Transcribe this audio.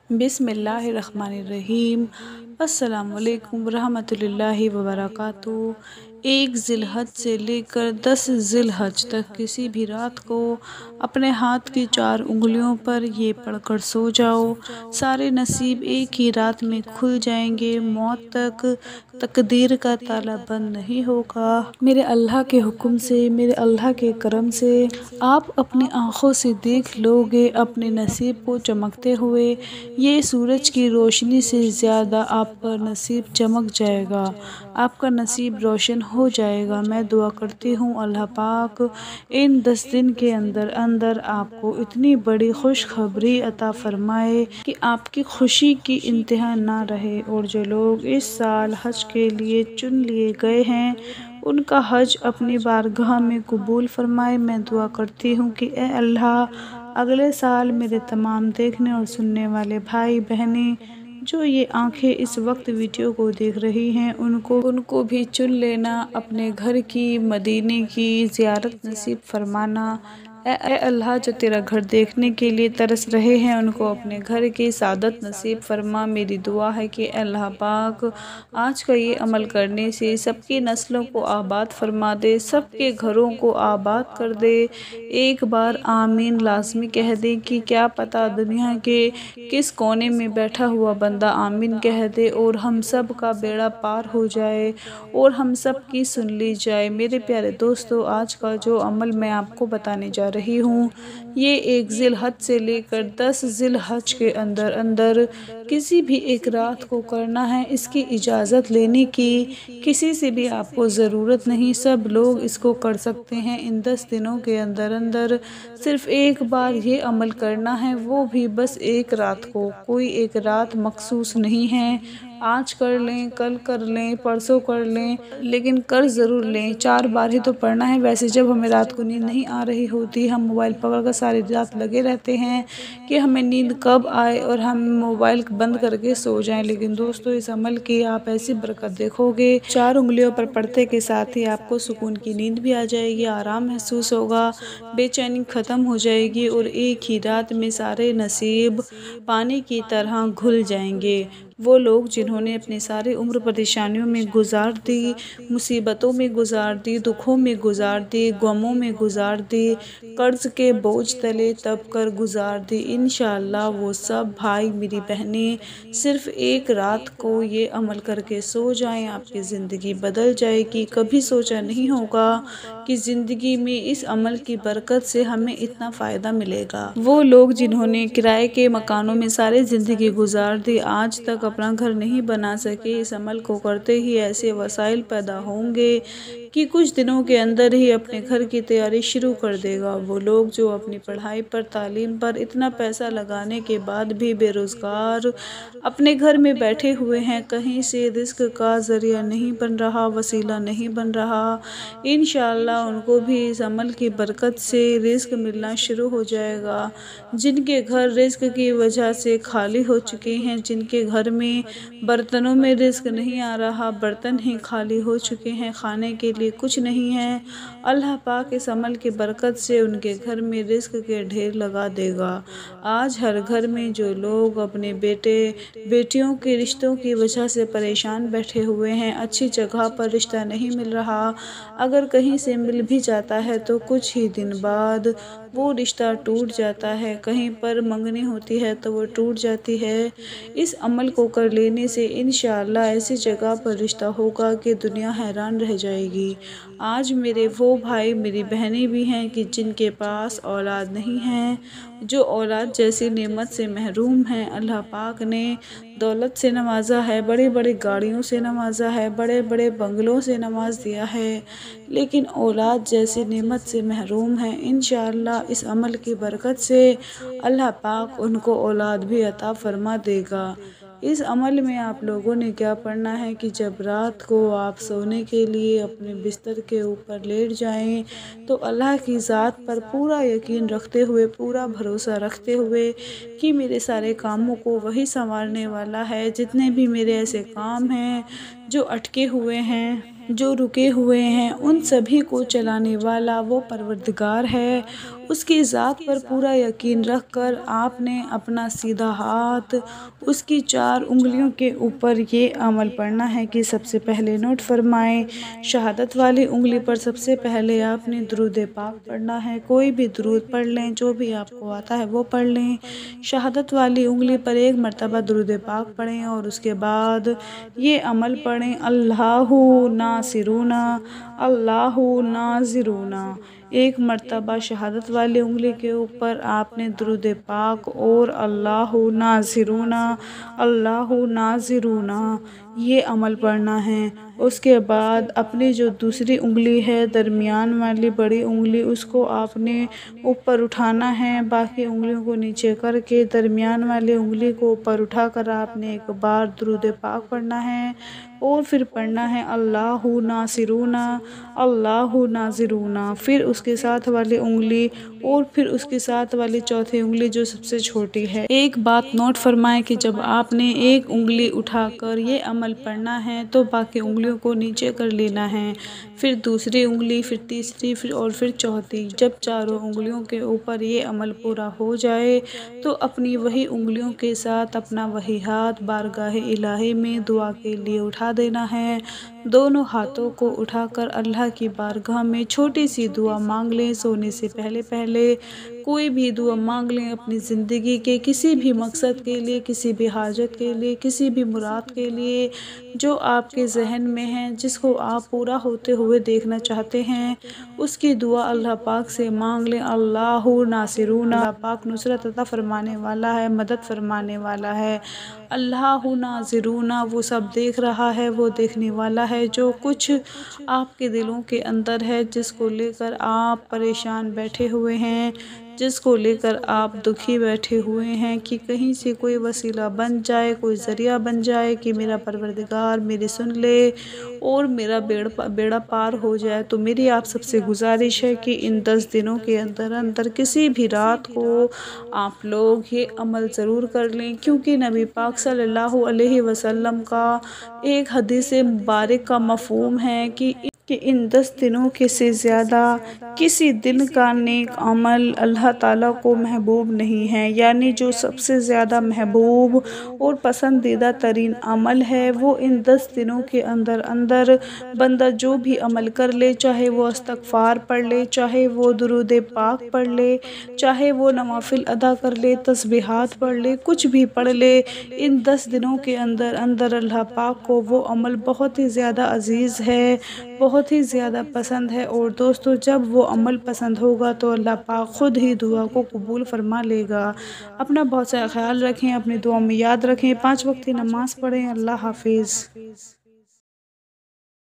بسم اللہ الرحمن الرحیم۔ السلام علیکم ورحمۃ اللہ وبرکاتہ۔ 1 ذی الحج سے لے کر 10 ذی الحج تک کسی بھی رات کو اپنے ہاتھ کی 4 انگلیوں پر یہ پڑھ کر سو جاؤ، سارے نصیب ایک ہی رات میں کھل جائیں گے، موت تک تقدیر کا تالا بند نہیں ہوگا۔ میرے اللہ کے حکم سے، میرے اللہ کے کرم سے آپ اپنی آنکھوں سے دیکھ لو گے اپنے نصیب کو چمکتے ہوئے۔ یہ سورج کی روشنی سے زیادہ آپ کا نصیب چمک جائے گا، آپ کا نصیب روشن ہو جائے گا۔ میں دعا کرتی ہوں اللہ پاک ان 10 دن کے اندر اندر آپ کو اتنی بڑی خوشخبری عطا فرمائے کہ آپ کی خوشی کی انتہا نہ رہے، اور جو لوگ اس سال حج کے لیے چن لیے گئے ہیں ان کا حج اپنی بارگاہ میں قبول فرمائے۔ میں دعا کرتی ہوں کہ اے اللہ اگلے سال میرے تمام دیکھنے اور سننے والے بھائی بہنیں جو یہ آنکھیں اس وقت ویڈیو کو دیکھ رہی ہیں ان کو بھی چن لینا، اپنے گھر کی مدینے کی زیارت نصیب فرمانا۔ اے اللہ جو تیرا گھر دیکھنے کے لیے ترس رہے ہیں ان کو اپنے گھر کی سعادت نصیب فرما۔ میری دعا ہے کہ اے اللہ پاک آج کا یہ عمل کرنے سے سب کی نسلوں کو آباد فرما دے، سب کے گھروں کو آباد کر دے۔ ایک بار آمین لازمی کہہ دیں کہ کیا پتہ دنیا کے کس کونے میں بیٹھا ہوا بندہ آمین کہہ دے اور ہم سب کا بیڑا پار ہو جائے اور ہم سب کی سن لی جائے۔ میرے پیارے دوستو، آج کا جو عمل میں آپ کو بتانے جا رہی ہوں یہ 1 ذی الحج سے لے کر 10 ذی الحج کے اندر اندر کسی بھی ایک رات کو کرنا ہے۔ اس کی اجازت لینے کی کسی سے بھی آپ کو ضرورت نہیں، سب لوگ اس کو کر سکتے ہیں۔ ان 10 دنوں کے اندر اندر صرف ایک بار یہ عمل کرنا ہے، وہ بھی بس ایک رات کو، کوئی ایک رات مخصوص نہیں ہے۔ آج کر لیں، کل کر لیں، پرسوں کر لیں، لیکن کر ضرور لیں۔ 4 بار ہی تو پڑھنا ہے۔ ویسے جب ہمیں رات کو نیند نہیں آ رہی ہوتی ہم موبائل پکڑ کر ساری رات لگے رہتے ہیں کہ ہمیں نیند کب آئے اور ہم موبائل بند کر کے سو جائیں، لیکن دوستو اس عمل کی آپ ایسی برکت دیکھو گے، 4 انگلیوں پر پڑھتے کے ساتھ ہی آپ کو سکون کی نیند بھی آ جائے گی، آرام محسوس ہوگا، بے چینی ختم ہو جائے گی اور ایک ہی رات میں سارے نصیب پانی کی طرح گھل جائیں گے۔ وہ لوگ جنہوں نے اپنی ساری عمر پریشانیوں میں گزار دی، مصیبتوں میں گزار دی، دکھوں میں گزار دی، غموں میں گزار دی، قرض کے بوجھ تلے دب کر گزار دی، انشاءاللہ وہ سب بھائی میری بہنیں صرف ایک رات کو یہ عمل کر کے سو جائیں، آپ کی زندگی بدل جائے گی۔ کبھی سوچا نہیں ہوگا کہ زندگی میں اس عمل کی برکت سے ہمیں اتنا فائدہ ملے گا۔ وہ لوگ جنہوں نے کرائے کے مکانوں میں ساری زندگی گزار دی، آج تک اپنا گھر نہیں بنا سکے، اس عمل کو کرتے ہی ایسے وسائل پیدا ہوں گے کہ کچھ دنوں کے اندر ہی اپنے گھر کی تیاری شروع کر دے گا۔ وہ لوگ جو اپنی پڑھائی پر، تعلیم پر اتنا پیسہ لگانے کے بعد بھی بے روزگار اپنے گھر میں بیٹھے ہوئے ہیں، کہیں سے رزق کا ذریعہ نہیں بن رہا، وسیلہ نہیں بن رہا، انشاءاللہ ان کو بھی اس عمل کی برکت سے رزق ملنا شروع ہو جائے گا۔ جن کے گھر رزق کی وجہ سے خالی ہو چکے ہیں، جن کے گھر میں برتنوں میں رزق نہیں آ رہا، برتن ہی خالی ہو چکے ہیں، کھانے کے لیے کچھ نہیں ہے، اللہ پاک اس عمل کی برکت سے ان کے گھر میں رزق کے ڈھیر لگا دے گا۔ آج ہر گھر میں جو لوگ اپنے بیٹے بیٹیوں کے رشتوں کی وجہ سے پریشان بیٹھے ہوئے ہیں، اچھی جگہ پر رشتہ نہیں مل رہا، اگر کہیں سے مل بھی جاتا ہے تو کچھ ہی دن بعد وہ رشتہ ٹوٹ جاتا ہے، کہیں پر منگنی ہوتی ہے تو وہ ٹوٹ جاتی ہے۔ اس عمل کو کر لینے سے انشاءاللہ ایسی جگہ پر رشتہ ہوگا کہ دنیا حیران رہ جائے گی۔ آج میرے وہ بھائی میری بہنیں بھی ہیں کہ جن کے پاس اولاد نہیں ہے، جو اولاد جیسی نعمت سے محروم ہیں، اللہ پاک نے دولت سے نوازا ہے، بڑی بڑی گاڑیوں سے نوازا ہے، بڑے بڑے بنگلوں سے نواز دیا ہے، لیکن اولاد جیسی نعمت سے محروم ہیں۔ انشاءاللہ اس عمل کی برکت سے اللہ پاک ان کو اولاد بھی عطا فرما دے گا۔ اس عمل میں آپ لوگوں نے کیا پڑھنا ہے کہ جب رات کو آپ سونے کے لیے اپنے بستر کے اوپر لیٹ جائیں تو اللہ کی ذات پر پورا یقین رکھتے ہوئے، پورا بھروسہ رکھتے ہوئے کہ میرے سارے کاموں کو وہی سنوارنے والا ہے، جتنے بھی میرے ایسے کام ہیں جو اٹکے ہوئے ہیں، جو رکے ہوئے ہیں، ان سبھی کو چلانے والا وہ پروردگار ہے، اس کی ذات پر پورا یقین رکھ کر آپ نے اپنا سیدھا ہاتھ اس کی 4 انگلیوں کے اوپر یہ عمل پڑھنا ہے کہ سب سے پہلے نوٹ فرمائیں، شہادت والی انگلی پر سب سے پہلے آپ نے درود پاک پڑھنا ہے۔ کوئی بھی درود پڑھ لیں، جو بھی آپ کو آتا ہے وہ پڑھ لیں۔ شہادت والی انگلی پر 1 مرتبہ درود پاک پڑھیں اور اس کے بعد یہ عمل پڑھیں، اللہ ناصرنا، اللہ ناصرنا۔ 1 مرتبہ شہادت والی انگلی کے اوپر آپ نے درود پاک اور اللہ ناصرنا، اللہ ناصرنا یہ عمل پڑھنا ہے۔ اس کے بعد اپنی جو دوسری انگلی ہے، درمیان والی بڑی انگلی، اس کو آپ نے اوپر اٹھانا ہے، باقی انگلیوں کو نیچے کر کے درمیان والی انگلی کو اوپر اٹھا کر آپ نے 1 بار درود پاک پڑھنا ہے اور پھر پڑھنا ہے اللہ ناصرنا، اللہ ناصرنا۔ پھر اس کے ساتھ والی انگلی اور پھر اس کے ساتھ والی چوتھی انگلی جو سب سے چھوٹی ہے۔ ایک بات نوٹ فرمائیں کہ جب آپ نے ایک انگلی اٹھا کر یہ عمل پڑھنا ہے تو باقی انگلیوں کو نیچے کر لینا ہے، پھر دوسری انگلی، پھر تیسری، پھر چوتھی۔ جب چاروں انگلیوں کے اوپر یہ عمل پورا ہو جائے تو اپنی وہی انگلیوں کے ساتھ اپنا وہی ہاتھ بارگاہ الہی میں دعا کے لیے اٹھا دینا ہے۔ دونوں ہاتھوں کو اٹھا کر اللہ کی بارگاہ میں چھوٹی سی دعا مانگ لیں۔ سونے سے پہلے کوئی بھی دعا مانگ لیں اپنی زندگی کے کسی بھی مقصد کے لیے، کسی بھی حاجت کے لیے، کسی بھی مراد کے لیے جو آپ کے ذہن میں ہے، جس کو آپ پورا ہوتے ہوئے دیکھنا چاہتے ہیں، اس کی دعا اللہ پاک سے مانگ لیں۔ اللہ ناصرنا، اللہ پاک نصرت عطا فرمانے والا ہے، مدد فرمانے والا ہے۔ اللہ ناصرنا، وہ سب دیکھ رہا ہے، وہ دیکھنے والا ہے، جو کچھ آپ کے دلوں کے اندر ہے، جس کو لے کر آپ پریشان بیٹھے ہوئے ہیں، جس کو لے کر آپ دکھی بیٹھے ہوئے ہیں کہ کہیں سے کوئی وسیلہ بن جائے، کوئی ذریعہ بن جائے کہ میرا پروردگار میری سن لے اور میرا بیڑا پار ہو جائے۔ تو میری آپ سب سے گزارش ہے کہ ان 10 دنوں کے اندر کسی بھی رات کو آپ لوگ یہ عمل ضرور کر لیں، کیونکہ نبی پاک صلی اللہ علیہ وسلم کا ایک حدیث مبارک کا مفہوم ہے کہ ان 10 دنوں کے سے زیادہ کسی دن کا نیک عمل اللہ تعالیٰ کو محبوب نہیں ہے، یعنی جو سب سے زیادہ محبوب اور پسندیدہ ترین عمل ہے وہ ان 10 دنوں کے اندر بندہ جو بھی عمل کر لے، چاہے وہ استغفار پڑھ لے، چاہے وہ درود پاک پڑھ لے، چاہے وہ نوافل ادا کر لے، تسبیحات پڑھ لے، کچھ بھی پڑھ لے، ان 10 دنوں کے اندر اللہ پاک کو وہ عمل بہت ہی زیادہ عزیز ہے، بہت ہی زیادہ پسند ہے۔ اور دوستو، جب وہ عمل پسند ہوگا تو اللہ پاک خود ہی دعا کو قبول فرما لے گا۔ اپنا بہت سارا خیال رکھیں، اپنی دعاؤں میں یاد رکھیں، 5 وقت کی نماز پڑھیں۔ اللہ حافظ۔